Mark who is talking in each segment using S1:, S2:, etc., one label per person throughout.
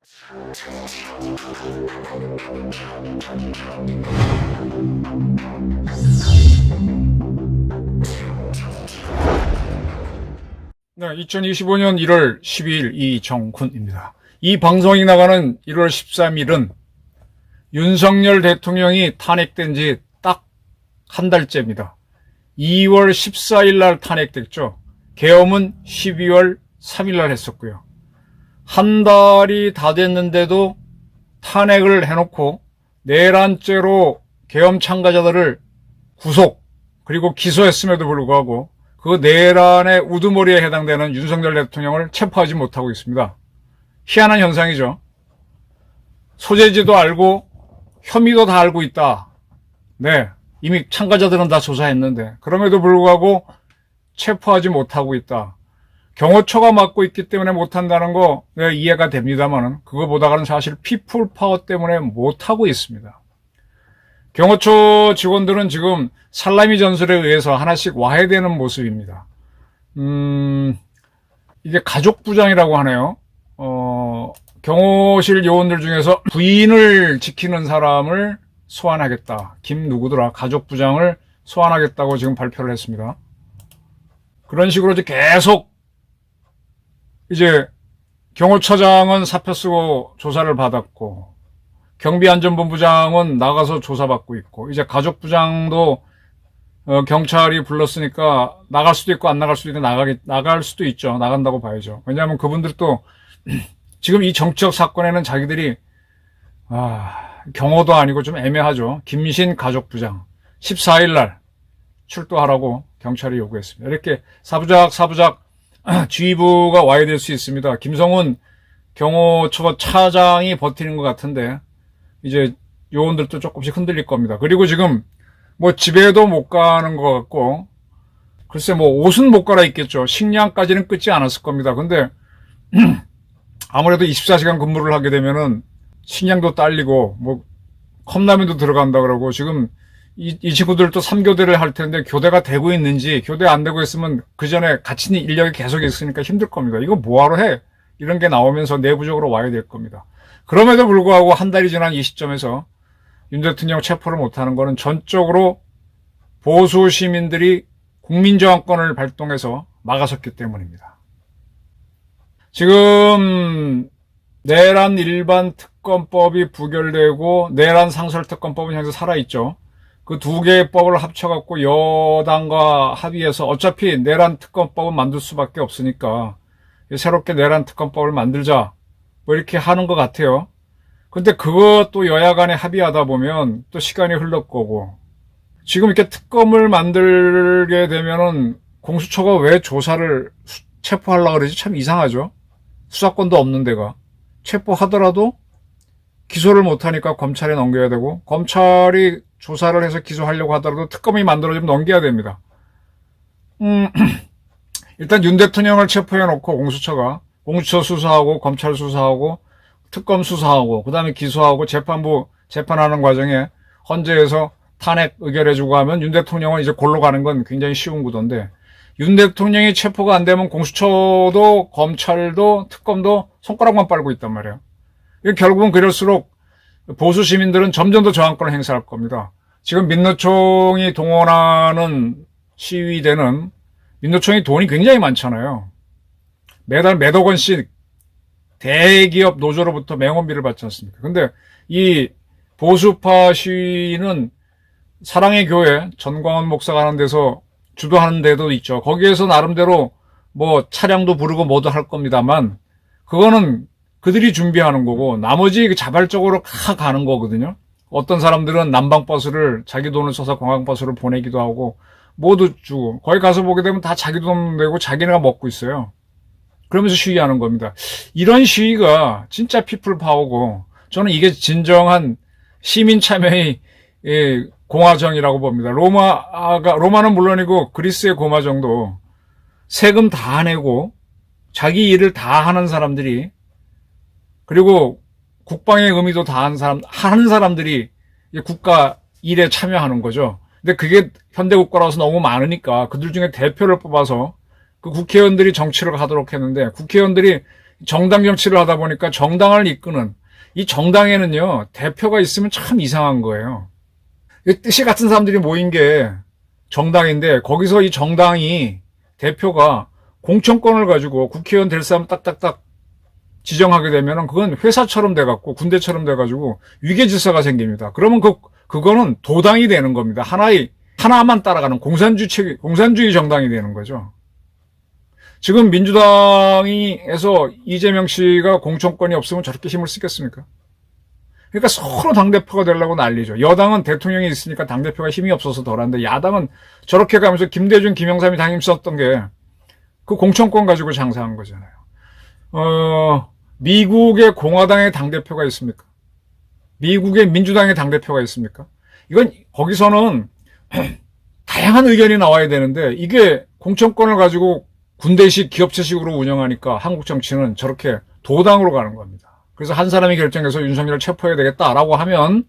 S1: 네, 2025년 1월 12일 이정훈입니다. 이 방송이 나가는 1월 13일은 윤석열 대통령이 탄핵된 지 딱 한 달째입니다. 2월 14일 날 탄핵됐죠. 계엄은 12월 3일 날 했었고요. 한 달이 다 됐는데도 탄핵을 해놓고 내란죄로 계엄 참가자들을 구속 그리고 기소했음에도 불구하고 그 내란의 우두머리에 해당되는 윤석열 대통령을 체포하지 못하고 있습니다. 희한한 현상이죠. 소재지도 알고 혐의도 다 알고 있다. 네, 이미 참가자들은 다 조사했는데 그럼에도 불구하고 체포하지 못하고 있다. 경호처가 맡고 있기 때문에 못한다는 거 이해가 됩니다만 그거보다는 사실 피플 파워 때문에 못하고 있습니다. 경호처 직원들은 지금 살라미 전술에 의해서 하나씩 와해되는 모습입니다. 이게 가족부장이라고 하네요. 경호실 요원들 중에서 부인을 지키는 사람을 소환하겠다. 김 누구더라. 가족부장을 소환하겠다고 지금 발표를 했습니다. 그런 식으로 이제 계속 이제 경호처장은 사표 쓰고 조사를 받았고 경비안전본부장은 나가서 조사받고 있고 이제 가족부장도 경찰이 불렀으니까 나갈 수도 있고 안 나갈 수도 있는데 나갈 수도 있죠. 나간다고 봐야죠. 왜냐하면 그분들도 지금 이 정치적 사건에는 자기들이 경호도 아니고 좀 애매하죠. 김신 가족부장 14일 날 출두하라고 경찰이 요구했습니다. 이렇게 사부작 지휘부가 와야 될 수 있습니다. 김성훈 경호처 차장이 버티는 것 같은데 이제 요원들도 조금씩 흔들릴 겁니다. 그리고 지금 뭐 집에도 못 가는 것 같고 글쎄 뭐 옷은 못 갈아입겠죠. 식량까지는 끊지 않았을 겁니다. 근데 아무래도 24시간 근무를 하게 되면은 식량도 딸리고 뭐 컵라면도 들어간다 그러고 지금 이 친구들도 3교대를 할 텐데 교대가 되고 있는지 교대 안 되고 있으면 그 전에 갇힌 인력이 계속 있으니까 힘들 겁니다. 이거 뭐하러 해? 이런 게 나오면서 내부적으로 와야 될 겁니다. 그럼에도 불구하고 한 달이 지난 이 시점에서 윤 대통령 체포를 못하는 것은 전적으로 보수 시민들이 국민저항권을 발동해서 막아섰기 때문입니다. 지금 내란 일반 특검법이 부결되고 내란 상설특검법은 현재 살아있죠. 그 두 개의 법을 합쳐갖고 여당과 합의해서 어차피 내란 특검법은 만들 수밖에 없으니까 새롭게 내란 특검법을 만들자 뭐 이렇게 하는 것 같아요. 근데 그것도 여야 간에 합의하다 보면 또 시간이 흘러 거고 지금 이렇게 특검을 만들게 되면은 공수처가 왜 조사를 체포하려고 그러지? 참 이상하죠. 수사권도 없는 데가 체포하더라도 기소를 못하니까 검찰에 넘겨야 되고 검찰이 조사를 해서 기소하려고 하더라도 특검이 만들어지면 넘겨야 됩니다. 일단 윤 대통령을 체포해놓고 공수처 수사하고 검찰 수사하고 특검 수사하고 그 다음에 기소하고 재판부 재판하는 과정에 헌재에서 탄핵 의결해주고 하면 윤 대통령은 이제 골로 가는 건 굉장히 쉬운 구도인데 윤 대통령이 체포가 안 되면 공수처도 검찰도 특검도 손가락만 빨고 있단 말이에요. 결국은 그럴수록 보수 시민들은 점점 더 저항권을 행사할 겁니다. 지금 민노총이 동원하는 시위대는 민노총이 돈이 굉장히 많잖아요. 매달 몇억 원씩 대기업 노조로부터 맹원비를 받지 않습니까? 근데 이 보수파 시위는 사랑의 교회 전광훈 목사가 하는 데서 주도하는 데도 있죠. 거기에서 나름대로 뭐 차량도 부르고 뭐도 할 겁니다만 그거는 그들이 준비하는 거고 나머지 자발적으로 다 가는 거거든요. 어떤 사람들은 난방버스를 자기 돈을 써서 관광버스를 보내기도 하고 모두 주고 거기 가서 보게 되면 다 자기 돈 내고 자기네가 먹고 있어요. 그러면서 시위하는 겁니다. 이런 시위가 진짜 피플 파워고 저는 이게 진정한 시민 참여의 공화정이라고 봅니다. 로마는 물론이고 그리스의 공화정도 세금 다 내고 자기 일을 다 하는 사람들이 그리고 국방의 의미도 다 하는 사람들이 국가 일에 참여하는 거죠. 근데 그게 현대국가라서 너무 많으니까 그들 중에 대표를 뽑아서 그 국회의원들이 정치를 하도록 했는데 국회의원들이 정당 정치를 하다 보니까 정당을 이끄는 이 정당에는요, 대표가 있으면 참 이상한 거예요. 뜻이 같은 사람들이 모인 게 정당인데, 거기서 이 정당이 대표가 공천권을 가지고 국회의원 될 사람 딱딱딱 지정하게 되면은 그건 회사처럼 돼갖고 군대처럼 돼가지고 위계질서가 생깁니다. 그러면 그거는 도당이 되는 겁니다. 하나만 따라가는 공산주의 정당이 되는 거죠. 지금 민주당에서 이재명 씨가 공천권이 없으면 저렇게 힘을 쓰겠습니까? 그러니까 서로 당대표가 되려고 난리죠. 여당은 대통령이 있으니까 당대표가 힘이 없어서 덜한데, 야당은 저렇게 가면서 김대중, 김영삼이 당임 썼던 게 그 공천권 가지고 장사한 거잖아요. 미국의 공화당의 당대표가 있습니까? 미국의 민주당의 당대표가 있습니까? 이건 거기서는 다양한 의견이 나와야 되는데, 이게 공천권을 가지고 군대식 기업체식으로 운영하니까 한국 정치는 저렇게 도당으로 가는 겁니다. 그래서 한 사람이 결정해서 윤석열을 체포해야 되겠다라고 하면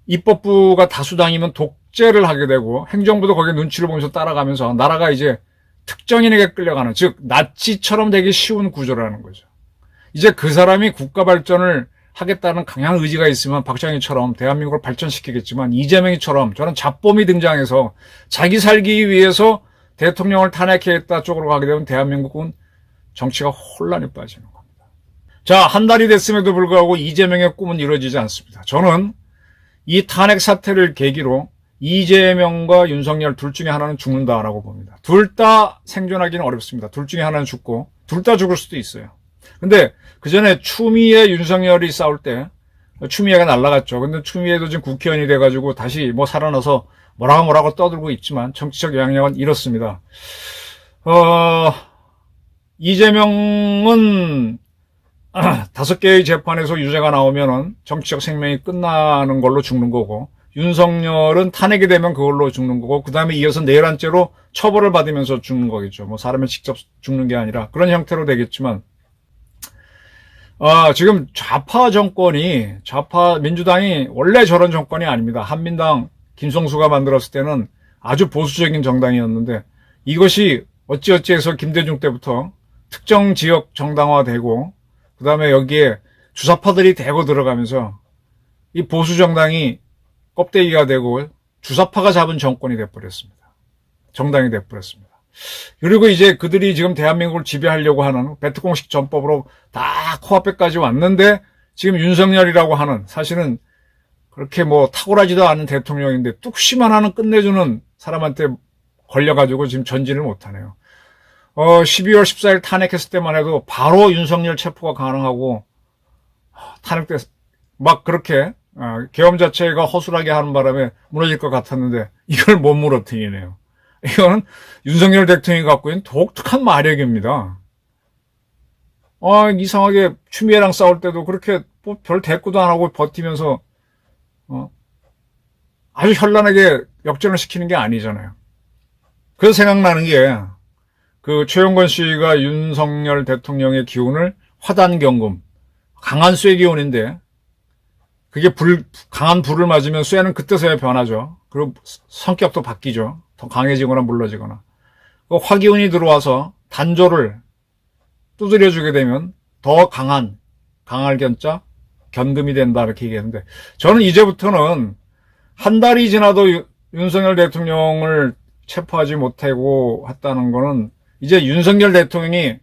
S1: 입법부가 다수당이면 독재를 하게 되고, 행정부도 거기에 눈치를 보면서 따라가면서 나라가 이제 특정인에게 끌려가는, 즉 나치처럼 되기 쉬운 구조라는 거죠. 이제 그 사람이 국가 발전을 하겠다는 강한 의지가 있으면 박정희처럼 대한민국을 발전시키겠지만, 이재명이처럼 저런 잡범이 등장해서 자기 살기 위해서 대통령을 탄핵했다 쪽으로 가게 되면 대한민국은 정치가 혼란에 빠지는 겁니다. 자, 한 달이 됐음에도 불구하고 이재명의 꿈은 이루어지지 않습니다. 저는 이 탄핵 사태를 계기로 이재명과 윤석열 둘 중에 하나는 죽는다라고 봅니다. 둘 다 생존하기는 어렵습니다. 둘 중에 하나는 죽고 둘 다 죽을 수도 있어요. 근데 그 전에 추미애 윤석열이 싸울 때 추미애가 날아갔죠. 근데 추미애도 지금 국회의원이 돼가지고 다시 살아나서 뭐라고 떠들고 있지만 정치적 영향력은 이렇습니다. 이재명은 5개의 재판에서 유죄가 나오면은 정치적 생명이 끝나는 걸로 죽는 거고, 윤석열은 탄핵이 되면 그걸로 죽는 거고, 그 다음에 이어서 내란죄로 처벌을 받으면서 죽는 거겠죠. 사람이 직접 죽는 게 아니라 그런 형태로 되겠지만, 지금 민주당이 원래 저런 정권이 아닙니다. 한민당 김성수가 만들었을 때는 아주 보수적인 정당이었는데, 이것이 어찌어찌해서 김대중 때부터 특정 지역 정당화되고, 그 다음에 여기에 주사파들이 대거 들어가면서 이 보수 정당이 껍데기가 되고 주사파가 잡은 정권이 돼버렸습니다. 정당이 돼버렸습니다. 그리고 이제 그들이 지금 대한민국을 지배하려고 하는 베트공식 전법으로 다 코앞에까지 왔는데, 지금 윤석열이라고 하는, 사실은 그렇게 탁월하지도 않은 대통령인데 뚝심만 하는 끝내주는 사람한테 걸려가지고 지금 전진을 못하네요. 12월 14일 탄핵했을 때만 해도 바로 윤석열 체포가 가능하고, 탄핵돼 그렇게 계엄 자체가 허술하게 하는 바람에 무너질 것 같았는데 이걸 못 무너뜨리네요. 이거는 윤석열 대통령이 갖고 있는 독특한 마력입니다. 이상하게 추미애랑 싸울 때도 그렇게 별 대꾸도 안 하고 버티면서 아주 현란하게 역전을 시키는 게 아니잖아요. 그래서 생각나는 게, 최영건 씨가 윤석열 대통령의 기운을 화단경금, 강한 쇠 기운인데, 그게 강한 불을 맞으면 쇠는 그때서야 변하죠. 그리고 성격도 바뀌죠. 더 강해지거나 물러지거나. 화기운이 들어와서 단조를 두드려주게 되면 더 강할 견자, 견금이 된다, 이렇게 얘기했는데, 저는 이제부터는 한 달이 지나도 윤석열 대통령을 체포하지 못하고 했다는 거는, 이제 윤석열 대통령이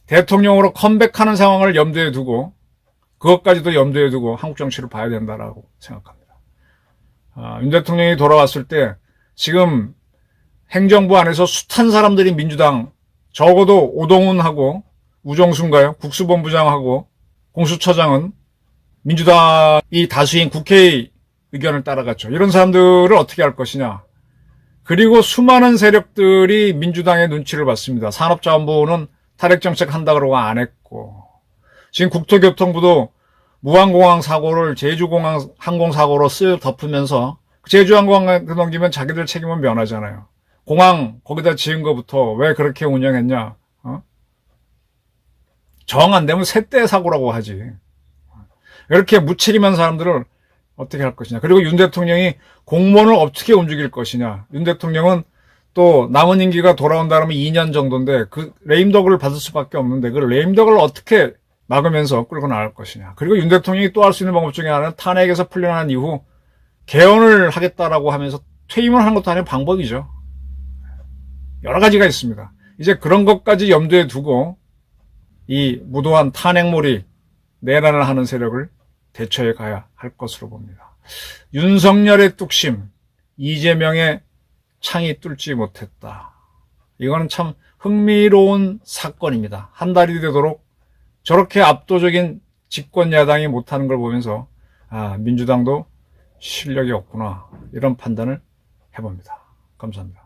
S1: 대통령으로 컴백하는 상황을 염두에 두고, 그것까지도 염두에 두고 한국 정치를 봐야 된다라고 생각합니다. 윤 대통령이 돌아왔을 때 지금 행정부 안에서 숱한 사람들이 민주당, 적어도 오동훈하고 우정수인가요? 국수본부장하고 공수처장은 민주당이 다수인 국회의 의견을 따라갔죠. 이런 사람들을 어떻게 할 것이냐. 그리고 수많은 세력들이 민주당의 눈치를 봤습니다. 산업자원부는 탈핵정책 한다 그러고 안 했고, 지금 국토교통부도 무한공항 사고를 제주공항 항공사고로 덮으면서 제주항공한테 넘기면 자기들 책임은 면하잖아요. 공항 거기다 지은 거부터 왜 그렇게 운영했냐. 정 안 되면 새떼 사고라고 하지. 이렇게 무책임한 사람들을 어떻게 할 것이냐. 그리고 윤 대통령이 공무원을 어떻게 움직일 것이냐. 윤 대통령은 또 남은 임기가 돌아온다면 2년 정도인데 그 레임덕을 받을 수밖에 없는데 그 레임덕을 어떻게 막으면서 끌고 나갈 것이냐. 그리고 윤 대통령이 또 할 수 있는 방법 중에 하나는 탄핵에서 풀려난 이후 개헌을 하겠다라고 하면서 퇴임을 하는 것도 하나의 방법이죠. 여러 가지가 있습니다. 이제 그런 것까지 염두에 두고 이 무도한 탄핵몰이 내란을 하는 세력을 대처해 가야 할 것으로 봅니다. 윤석열의 뚝심, 이재명의 창이 뚫지 못했다. 이거는 참 흥미로운 사건입니다. 한 달이 되도록 저렇게 압도적인 집권 야당이 못하는 걸 보면서 민주당도 실력이 없구나 이런 판단을 해봅니다. 감사합니다.